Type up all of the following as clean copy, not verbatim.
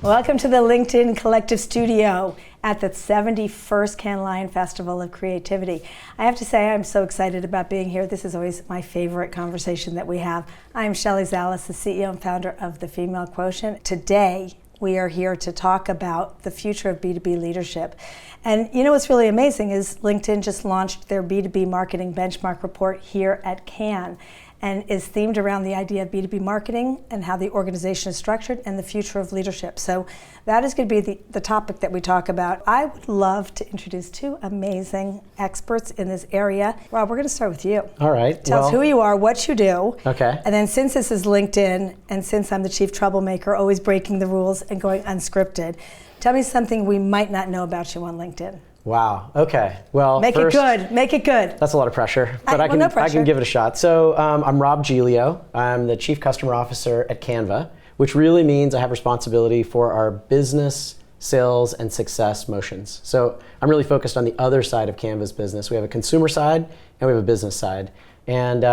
Welcome to the LinkedIn Collective Studio at the 71st Cannes Lion Festival of Creativity. I have to say I'm so excited about being here. This is always my favorite conversation that we have. I'm Shelley Zalis, the CEO and founder of the Female Quotient. Today, we are here to talk about the future of B2B leadership. And you know what's really amazing is LinkedIn just launched their B2B marketing benchmark report here at Cannes, and is themed around the idea of B2B marketing and how the organization is structured and the future of leadership. So that is going to be the topic that we talk about. I would love to introduce two amazing experts in this area. Rob, we're going to start with you. All right. Tell us who you are, what you do. Okay. And then since this is LinkedIn, and since I'm the chief troublemaker, always breaking the rules and going unscripted, tell me something we might not know about you on LinkedIn. Wow. Okay. Well, Make it good. Make it good. That's a lot of pressure, but no pressure. I can give it a shot. So I'm Rob Giglio. I'm the Chief Customer Officer at Canva, which really means I have responsibility for our business, sales, and success motions. So I'm really focused on the other side of Canva's business. We have a consumer side and we have a business side. And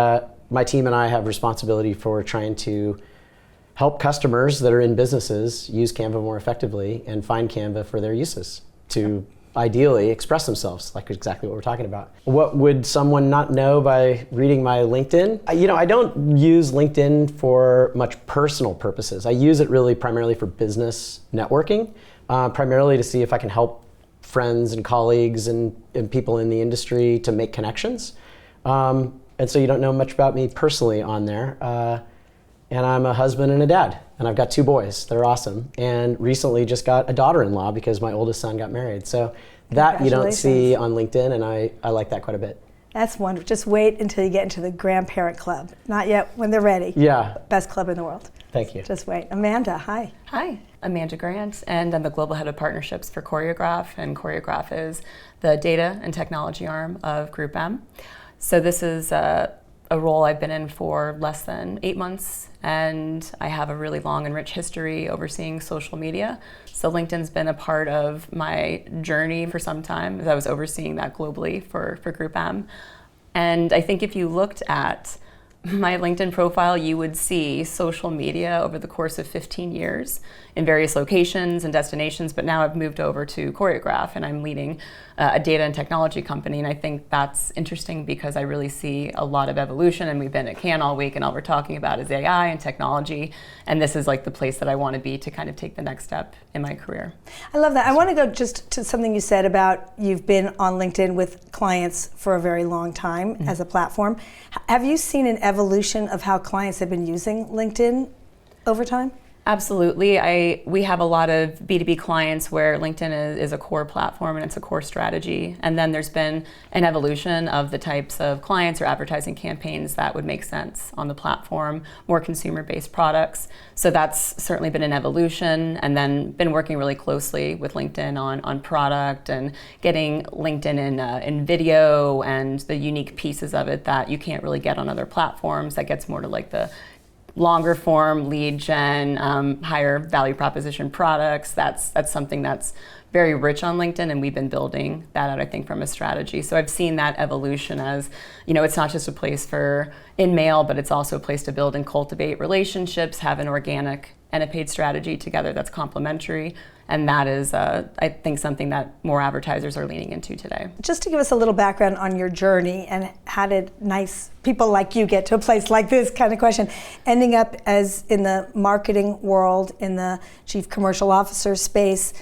my team and I have responsibility for trying to help customers that are in businesses use Canva more effectively and find Canva for their uses to ideally express themselves, like exactly what we're talking about. What would someone not know by reading my LinkedIn? I don't use LinkedIn for much personal purposes. I use it really primarily for business networking, primarily to see if I can help friends and colleagues and people in the industry to make connections. And so you don't know much about me personally on there. And I'm a husband and a dad, and I've got two boys. They're awesome, and recently just got a daughter-in-law because my oldest son got married. So that you don't see on LinkedIn, and I like that quite a bit. That's wonderful. Just wait until you get into the grandparent club. Not yet, when they're ready. Yeah. Best club in the world. Thank you. Just wait. Amanda, hi. Hi, Amanda Grant, and I'm the Global Head of Partnerships for Choreograph, and Choreograph is the data and technology arm of Group M. So this is a role I've been in for less than 8 months, and I have a really long and rich history overseeing social media. So LinkedIn's been a part of my journey for some time, as I was overseeing that globally for Group M. And I think if you looked at my LinkedIn profile, you would see social media over the course of 15 years in various locations and destinations, but now I've moved over to Choreograph and I'm leading a data and technology company, and I think that's interesting because I really see a lot of evolution, and we've been at Cannes all week and all we're talking about is AI and technology, and this is like the place that I want to be to kind of take the next step in my career. I love that. I want to go just to something you said about you've been on LinkedIn with clients for a very long time as a platform. Have you seen an evolution of how clients have been using LinkedIn over time? Absolutely. We have a lot of B2B clients where LinkedIn is a core platform and it's a core strategy. And then there's been an evolution of the types of clients or advertising campaigns that would make sense on the platform, more consumer-based products. So that's certainly been an evolution, and then been working really closely with LinkedIn on product and getting LinkedIn in video and the unique pieces of it that you can't really get on other platforms. That gets more to like the longer form lead gen, higher value proposition products. That's something that's very rich on LinkedIn, and we've been building that out, I think, from a strategy. So I've seen that evolution as, it's not just a place for in-mail, but it's also a place to build and cultivate relationships, have an organic and a paid strategy together that's complementary. And that is, I think, something that more advertisers are leaning into today. Just to give us a little background on your journey and how did nice people like you get to a place like this kind of question, ending up as in the marketing world, in the chief commercial officer space,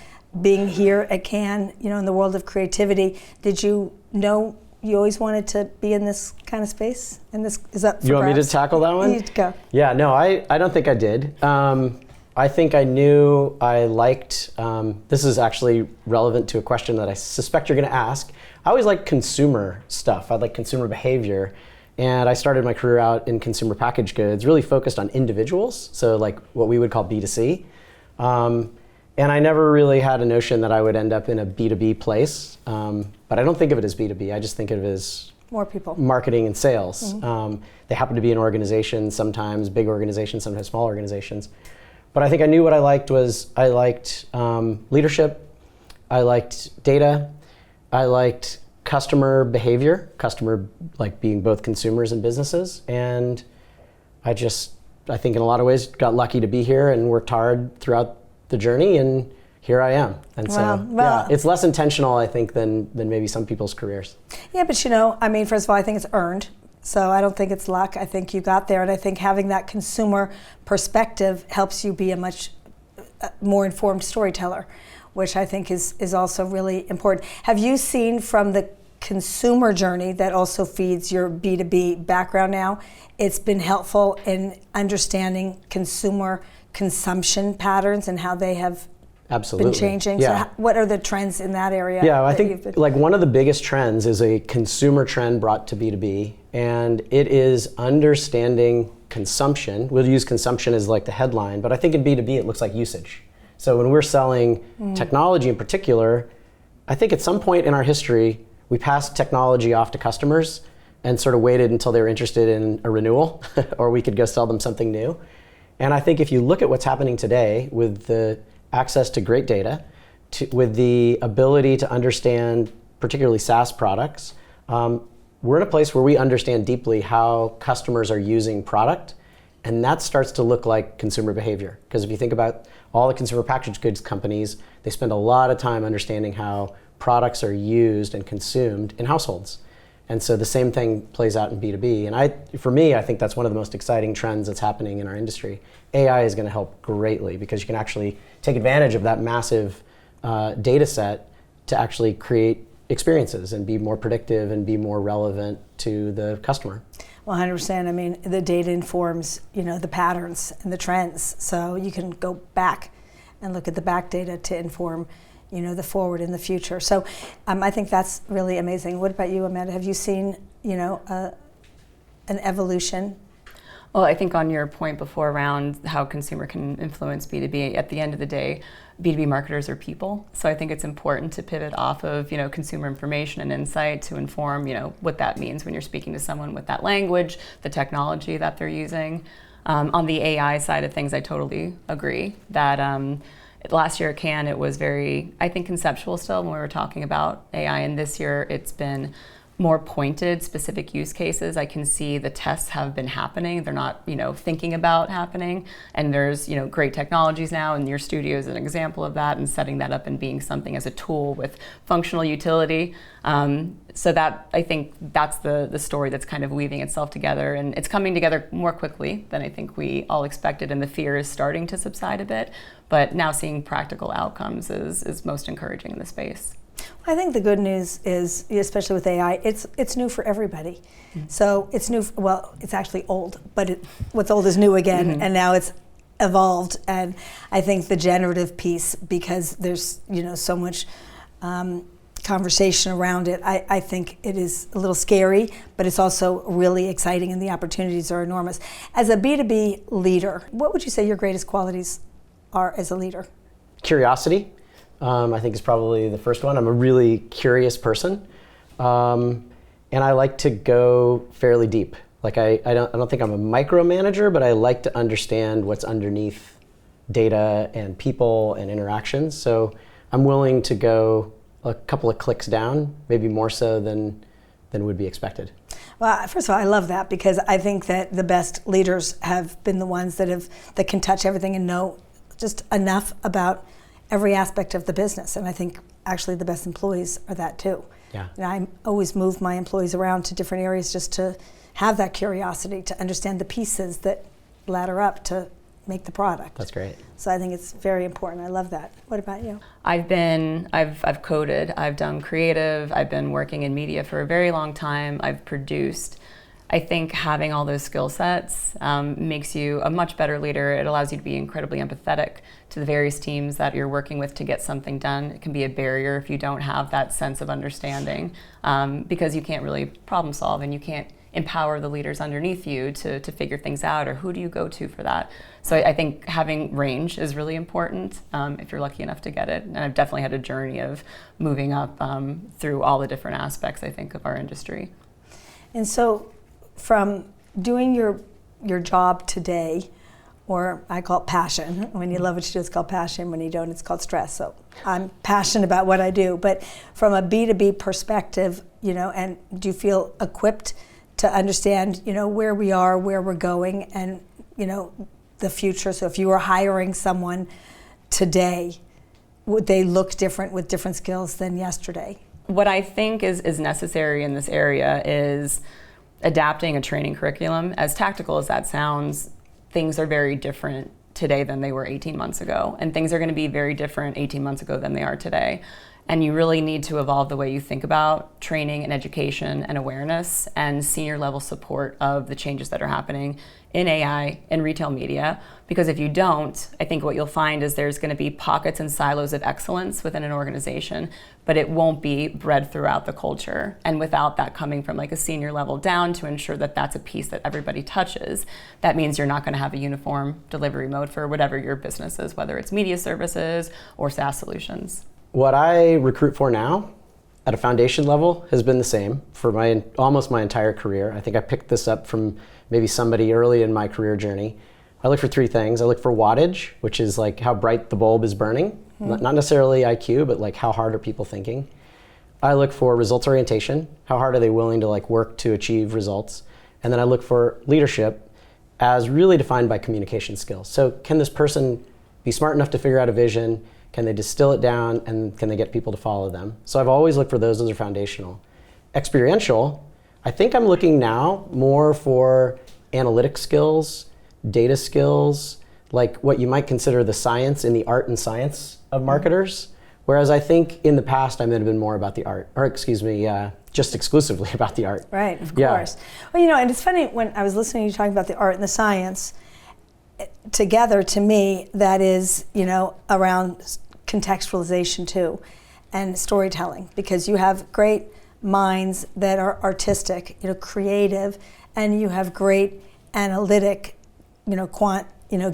being here at Cannes, in the world of creativity. Did you know you always wanted to be in this kind of space? And this is up for You want grabs? me to tackle that one? You go. Yeah, no, I don't think I did. I think I knew I liked, this is actually relevant to a question that I suspect you're going to ask. I always liked consumer stuff. I like consumer behavior. And I started my career out in consumer packaged goods, really focused on individuals, so like what we would call B2C. And I never really had a notion that I would end up in a B2B place. But I don't think of it as B2B. I just think of it as more people, marketing and sales. Mm-hmm. They happen to be in organizations, sometimes big organizations, sometimes small organizations. But I think I knew what I liked was I liked leadership, I liked data, I liked customer behavior, customer like being both consumers and businesses. And I think in a lot of ways got lucky to be here and worked hard throughout the journey, and here I am. And Wow. so, Well, yeah, it's less intentional, I think, than maybe some people's careers. Yeah, but I mean, first of all, I think it's earned. So I don't think it's luck. I think you got there. And I think having that consumer perspective helps you be a much more informed storyteller, which I think is also really important. Have you seen from the consumer journey that also feeds your B2B background now, it's been helpful in understanding consumer consumption patterns and how they have Absolutely. been changing? Yeah. So what are the trends in that area? Yeah, I that think you've been- like one of the biggest trends is a consumer trend brought to B2B, and it is understanding consumption. We'll use consumption as like the headline, but I think in B2B it looks like usage. So when we're selling technology in particular, I think at some point in our history, we passed technology off to customers and sort of waited until they were interested in a renewal or we could go sell them something new. And I think if you look at what's happening today with the access to great data, with the ability to understand particularly SaaS products, we're in a place where we understand deeply how customers are using product, and that starts to look like consumer behavior. Because if you think about all the consumer packaged goods companies, they spend a lot of time understanding how products are used and consumed in households. And so the same thing plays out in B2B. And for me, I think that's one of the most exciting trends that's happening in our industry. AI is going to help greatly because you can actually take advantage of that massive data set to actually create experiences and be more predictive and be more relevant to the customer. 100%. I mean, the data informs, the patterns and the trends. So you can go back and look at the back data to inform, the forward and the future. So I think that's really amazing. What about you, Amanda? Have you seen, an evolution? Well, I think on your point before around how consumer can influence B2B, at the end of the day, B2B marketers are people. So I think it's important to pivot off of, consumer information and insight to inform, what that means when you're speaking to someone with that language, the technology that they're using. On the AI side of things, I totally agree that last year at Cannes, it was very, I think, conceptual still when we were talking about AI. And this year, it's been more pointed, specific use cases. I can see the tests have been happening. They're not, thinking about happening. And there's, great technologies now, and your studio is an example of that, and setting that up and being something as a tool with functional utility. So that, I think that's the story that's kind of weaving itself together, and it's coming together more quickly than I think we all expected, and the fear is starting to subside a bit. But now seeing practical outcomes is most encouraging in the space. I think the good news is, especially with AI, it's new for everybody. Mm-hmm. So it's new. Well, it's actually old, but what's old is new again, mm-hmm. and now it's evolved. And I think the generative piece, because there's so much conversation around it, I think it is a little scary, but it's also really exciting, and the opportunities are enormous. As a B2B leader, what would you say your greatest qualities are as a leader? Curiosity. I think is probably the first one. I'm a really curious person, and I like to go fairly deep. Like I don't think I'm a micromanager, but I like to understand what's underneath data and people and interactions. So I'm willing to go a couple of clicks down, maybe more so than would be expected. Well, first of all, I love that, because I think that the best leaders have been the ones that can touch everything and know just enough about every aspect of the business. And I think actually the best employees are that too. Yeah. And I always move my employees around to different areas just to have that curiosity, to understand the pieces that ladder up to make the product. That's great. So I think it's very important. I love that. What about you? I've coded, I've done creative, I've been working in media for a very long time, I've produced. I think having all those skill sets makes you a much better leader. It allows you to be incredibly empathetic to the various teams that you're working with to get something done. It can be a barrier if you don't have that sense of understanding, because you can't really problem solve, and you can't empower the leaders underneath you to figure things out, or who do you go to for that? So I think having range is really important if you're lucky enough to get it. And I've definitely had a journey of moving up through all the different aspects, I think, of our industry. And so from doing your job today, or I call it passion. When you love what you do, it's called passion. When you don't, it's called stress. So I'm passionate about what I do. But from a B2B perspective, and do you feel equipped to understand, where we are, where we're going, and, the future? So if you were hiring someone today? Would they look different with different skills than yesterday? What I think is necessary in this area is adapting a training curriculum. As tactical as that sounds, things are very different today than they were 18 months ago. And things are going to be very different 18 months ago than they are today. And you really need to evolve the way you think about training and education and awareness and senior level support of the changes that are happening in AI and retail media. Because if you don't, I think what you'll find is there's going to be pockets and silos of excellence within an organization, but it won't be bred throughout the culture. And without that coming from like a senior level down to ensure that that's a piece that everybody touches, that means you're not going to have a uniform delivery mode for whatever your business is, whether it's media services or SaaS solutions. What I recruit for now at a foundation level has been the same for almost my entire career. I think I picked this up from maybe somebody early in my career journey. I look for three things. I look for wattage, which is like how bright the bulb is burning. Not necessarily IQ, but like how hard are people thinking. I look for results orientation. How hard are they willing to like work to achieve results? And then I look for leadership as really defined by communication skills. So can this person be smart enough to figure out a vision? Can they distill it down, and can they get people to follow them? So I've always looked for those are foundational. Experiential, I think I'm looking now more for analytic skills, data skills, like what you might consider the science in the art and science of marketers. Whereas I think in the past I might have been more about the art, or just exclusively about the art. Right, of course. Well, and it's funny, when I was listening to you talking about the art and the science, together, to me, that is, around contextualization too, and storytelling, because you have great minds that are artistic, creative, and you have great analytic, quant,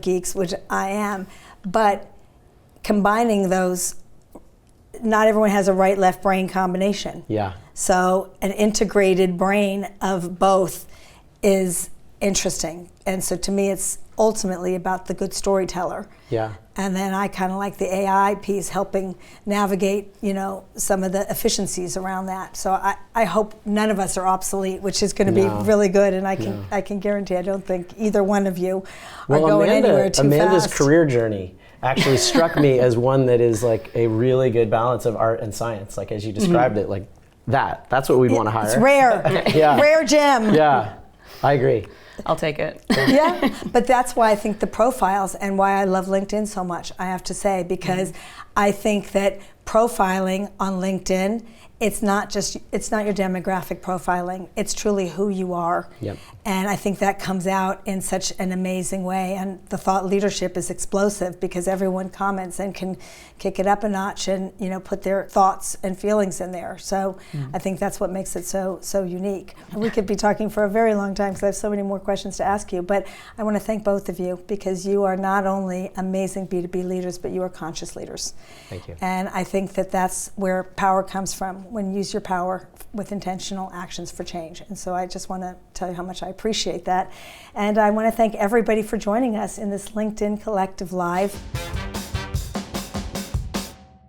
geeks, which I am. But combining those, not everyone has a right-left brain combination. Yeah. So an integrated brain of both is interesting. And so to me, it's ultimately about the good storyteller. Yeah. And then I kind of like the AI piece, helping navigate, some of the efficiencies around that. So I hope none of us are obsolete, which is going to be really good. And I can guarantee I don't think either one of you are going anywhere too Amanda's fast. career journey actually struck me as one that is like a really good balance of art and science. Like as you described it, like that's what we'd want to hire. It's rare. Yeah. Rare gem. Yeah, I agree. I'll take it. Yeah, but that's why I think the profiles and why I love LinkedIn so much, I have to say, because I think that profiling on LinkedIn, it's not your demographic profiling, it's truly who you are. Yep. And I think that comes out in such an amazing way. And the thought leadership is explosive because everyone comments and can kick it up a notch and put their thoughts and feelings in there. So I think that's what makes it so unique. We could be talking for a very long time because I have so many more questions to ask you. But I want to thank both of you because you are not only amazing B2B leaders, but you are conscious leaders. Thank you. And I think that that's where power comes from, when you use your power with intentional actions for change. And so I just want to tell you how much I appreciate that. And I want to thank everybody for joining us in this LinkedIn Collective Live.